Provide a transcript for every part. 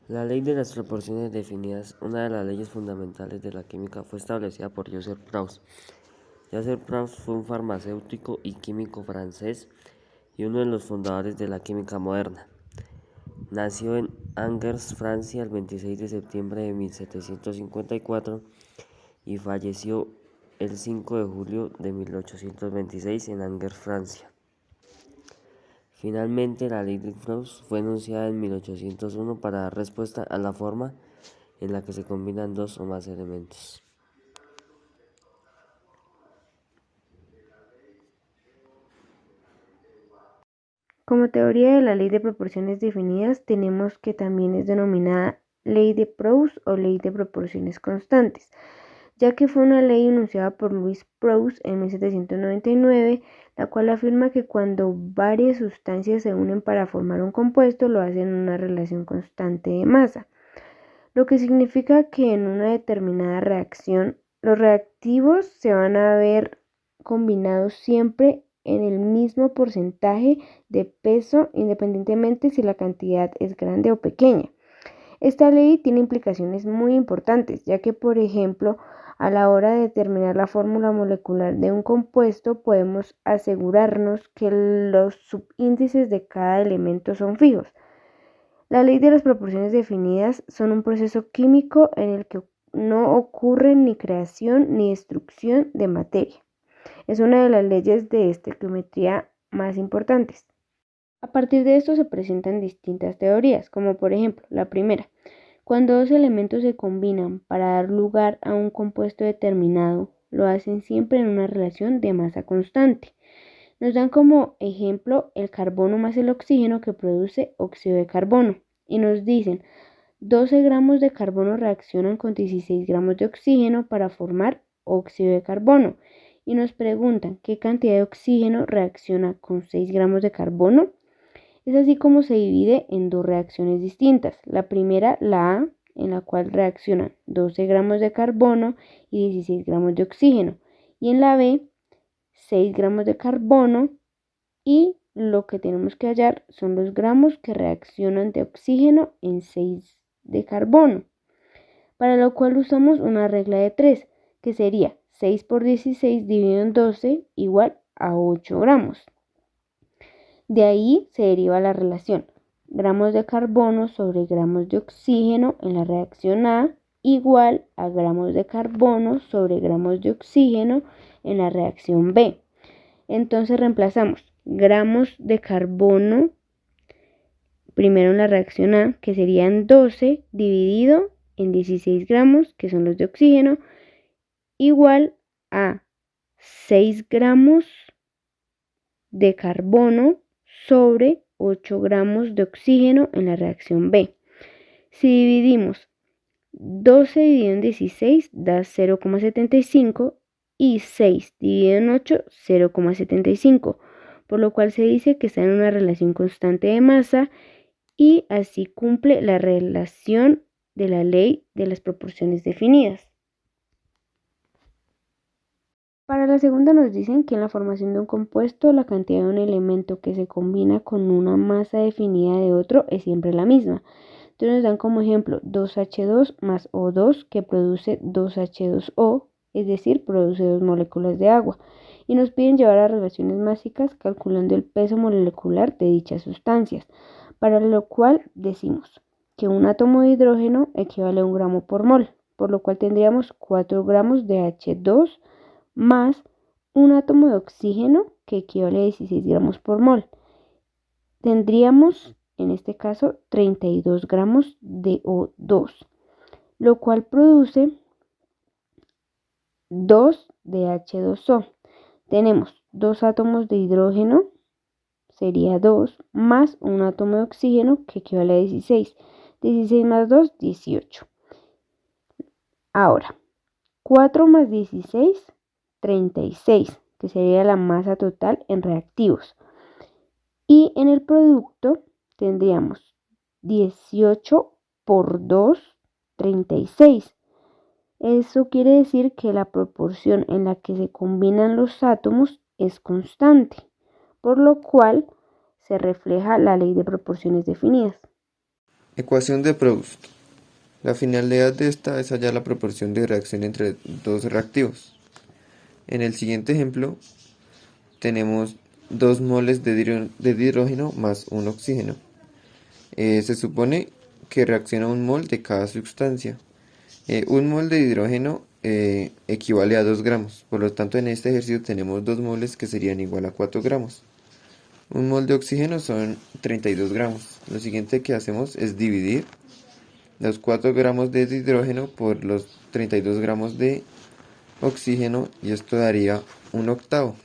La ley de las proporciones definidas, una de las leyes fundamentales de la química, fue establecida por Joseph Proust. Joseph Proust fue un farmacéutico y químico francés y uno de los fundadores de la química moderna. Nació en Angers, Francia, el 26 de septiembre de 1754 y falleció el 5 de julio de 1826 en Angers, Francia. Finalmente, la ley de Proust fue enunciada en 1801 para dar respuesta a la forma en la que se combinan dos o más elementos. Como teoría de la ley de proporciones definidas, tenemos que también es denominada ley de Proust o ley de proporciones constantes, ya que fue una ley enunciada por Louis Proust en 1799, la cual afirma que cuando varias sustancias se unen para formar un compuesto, lo hacen en una relación constante de masa, lo que significa que en una determinada reacción, los reactivos se van a ver combinados siempre en el mismo porcentaje de peso, independientemente si la cantidad es grande o pequeña. Esta ley tiene implicaciones muy importantes, ya que, por ejemplo, a la hora de determinar la fórmula molecular de un compuesto, podemos asegurarnos que los subíndices de cada elemento son fijos. La ley de las proporciones definidas son un proceso químico en el que no ocurre ni creación ni destrucción de materia. Es una de las leyes de estequiometría más importantes. A partir de esto se presentan distintas teorías, como por ejemplo la primera, cuando dos elementos se combinan para dar lugar a un compuesto determinado, lo hacen siempre en una relación de masa constante. Nos dan como ejemplo el carbono más el oxígeno que produce óxido de carbono y nos dicen 12 gramos de carbono reaccionan con 16 gramos de oxígeno para formar óxido de carbono y nos preguntan qué cantidad de oxígeno reacciona con 6 gramos de carbono. Es así como se divide en dos reacciones distintas. La primera, la A, en la cual reaccionan 12 gramos de carbono y 16 gramos de oxígeno. Y en la B, 6 gramos de carbono y lo que tenemos que hallar son los gramos que reaccionan de oxígeno en 6 de carbono, para lo cual usamos una regla de 3, que sería 6 por 16 dividido en 12 igual a 8 gramos. De ahí se deriva la relación gramos de carbono sobre gramos de oxígeno en la reacción A igual a gramos de carbono sobre gramos de oxígeno en la reacción B. Entonces reemplazamos gramos de carbono primero en la reacción A, que serían 12 dividido en 16 gramos, que son los de oxígeno, igual a 6 gramos de carbono sobre 8 gramos de oxígeno en la reacción B. Si dividimos 12 dividido en 16 da 0,75 y 6 dividido en 8, 0,75, por lo cual se dice que está en una relación constante de masa y así cumple la relación de la ley de las proporciones definidas. Para la segunda nos dicen que en la formación de un compuesto la cantidad de un elemento que se combina con una masa definida de otro es siempre la misma. Entonces nos dan como ejemplo 2H2 más O2 que produce 2H2O, es decir, produce 2 moléculas de agua. Y nos piden llevar a relaciones básicas calculando el peso molecular de dichas sustancias, para lo cual decimos que un átomo de hidrógeno equivale a 1 gramo por mol, por lo cual tendríamos 4 gramos de H2 más un átomo de oxígeno que equivale a 16 gramos por mol. Tendríamos, en este caso, 32 gramos de O2, lo cual produce 2 de H2O. Tenemos 2 átomos de hidrógeno, sería 2, más un átomo de oxígeno que equivale a 16. 16 más 2, 18. Ahora, 4 más 16, 36, que sería la masa total en reactivos. Y en el producto tendríamos 18 por 2, 36. Eso quiere decir que la proporción en la que se combinan los átomos es constante, por lo cual se refleja la ley de proporciones definidas. Ecuación de Proust. La finalidad de esta es hallar la proporción de reacción entre dos reactivos. En el siguiente ejemplo tenemos 2 moles de hidrógeno más un oxígeno. Se supone que reacciona un mol de cada sustancia. Un mol de hidrógeno equivale a 2 gramos, por lo tanto en este ejercicio tenemos 2 moles que serían igual a 4 gramos. Un mol de oxígeno son 32 gramos. Lo siguiente que hacemos es dividir los 4 gramos de hidrógeno por los 32 gramos de oxígeno y esto daría un octavo.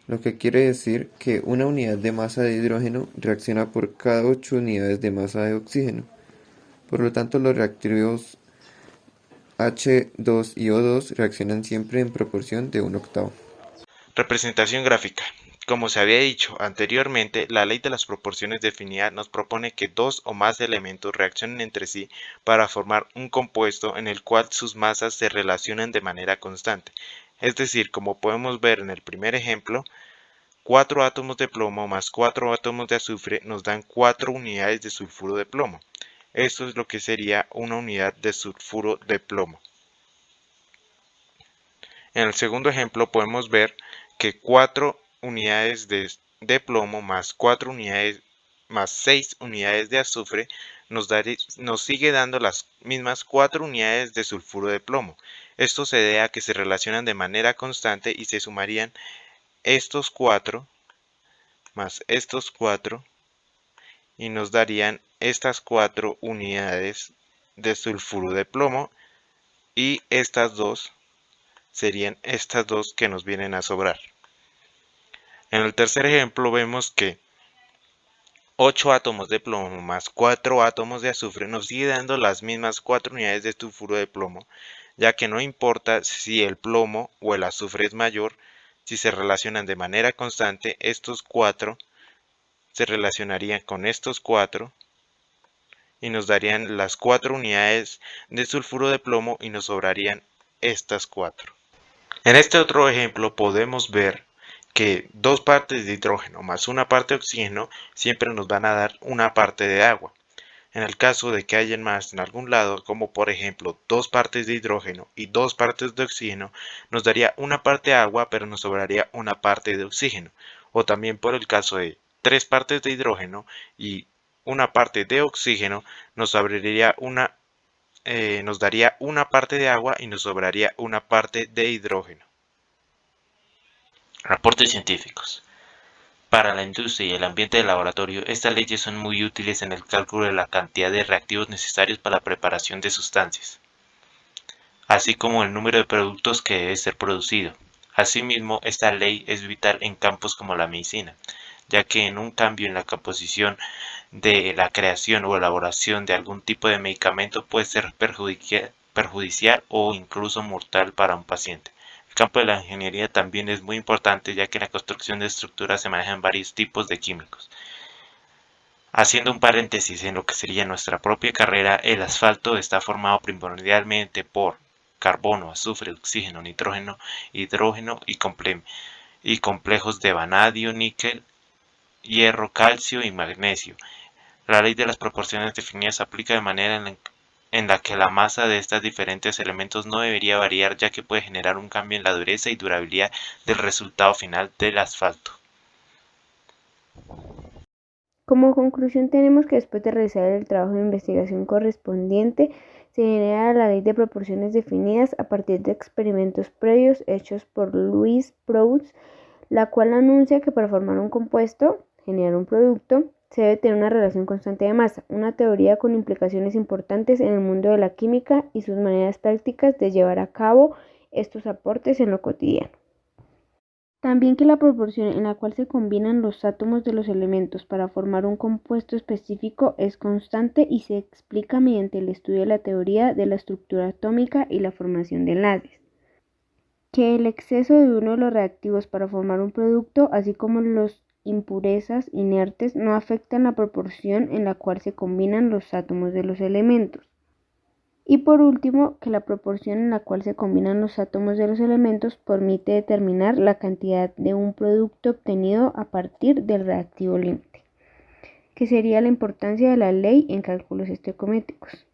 Lo que quiere decir que una unidad de masa de hidrógeno reacciona por cada 8 unidades de masa de oxígeno. Por lo tanto, los reactivos H2 y O2 reaccionan siempre en proporción de un octavo. Representación gráfica. Como se había dicho anteriormente, la ley de las proporciones definida nos propone que dos o más elementos reaccionen entre sí para formar un compuesto en el cual sus masas se relacionan de manera constante. Es decir, como podemos ver en el primer ejemplo, 4 átomos de plomo más 4 átomos de azufre nos dan 4 unidades de sulfuro de plomo. Esto es lo que sería una unidad de sulfuro de plomo. En el segundo ejemplo podemos ver que 4 unidades de plomo más 4 unidades más 6 unidades de azufre nos sigue dando las mismas 4 unidades de sulfuro de plomo. Esto se debe a que se relacionan de manera constante y se sumarían estos 4 más estos 4 y nos darían estas 4 unidades de sulfuro de plomo y estas dos serían estas dos que nos vienen a sobrar. En el tercer ejemplo vemos que 8 átomos de plomo más 4 átomos de azufre nos sigue dando las mismas 4 unidades de sulfuro de plomo, ya que no importa si el plomo o el azufre es mayor, si se relacionan de manera constante, estos 4 se relacionarían con estos 4 y nos darían las 4 unidades de sulfuro de plomo y nos sobrarían estas 4. En este otro ejemplo podemos ver que 2 partes de hidrógeno más una parte de oxígeno siempre nos van a dar una parte de agua. En el caso de que hayan más en algún lado, como por ejemplo 2 partes de hidrógeno y 2 partes de oxígeno, nos daría una parte de agua pero nos sobraría una parte de oxígeno. O también por el caso de 3 partes de hidrógeno y una parte de oxígeno, nos daría una parte de agua y nos sobraría una parte de hidrógeno. Aportes científicos. Para la industria y el ambiente de laboratorio, estas leyes son muy útiles en el cálculo de la cantidad de reactivos necesarios para la preparación de sustancias, así como el número de productos que debe ser producido. Asimismo, esta ley es vital en campos como la medicina, ya que en un cambio en la composición de la creación o elaboración de algún tipo de medicamento puede ser perjudicial o incluso mortal para un paciente. El campo de la ingeniería también es muy importante, ya que en la construcción de estructuras se manejan varios tipos de químicos. Haciendo un paréntesis en lo que sería nuestra propia carrera, el asfalto está formado primordialmente por carbono, azufre, oxígeno, nitrógeno, hidrógeno y complejos de vanadio, níquel, hierro, calcio y magnesio. La ley de las proporciones definidas se aplica de manera en la que la masa de estos diferentes elementos no debería variar, ya que puede generar un cambio en la dureza y durabilidad del resultado final del asfalto. Como conclusión tenemos que después de realizar el trabajo de investigación correspondiente, se genera la ley de proporciones definidas a partir de experimentos previos hechos por Louis Proust, la cual anuncia que para formar un compuesto, generar un producto, se debe tener una relación constante de masa, una teoría con implicaciones importantes en el mundo de la química y sus maneras prácticas de llevar a cabo estos aportes en lo cotidiano. También que la proporción en la cual se combinan los átomos de los elementos para formar un compuesto específico es constante y se explica mediante el estudio de la teoría de la estructura atómica y la formación de enlaces. Que el exceso de uno de los reactivos para formar un producto, así como las impurezas inertes, no afectan la proporción en la cual se combinan los átomos de los elementos. Y por último, que la proporción en la cual se combinan los átomos de los elementos permite determinar la cantidad de un producto obtenido a partir del reactivo límite. que sería la importancia de la ley en cálculos estequiométricos.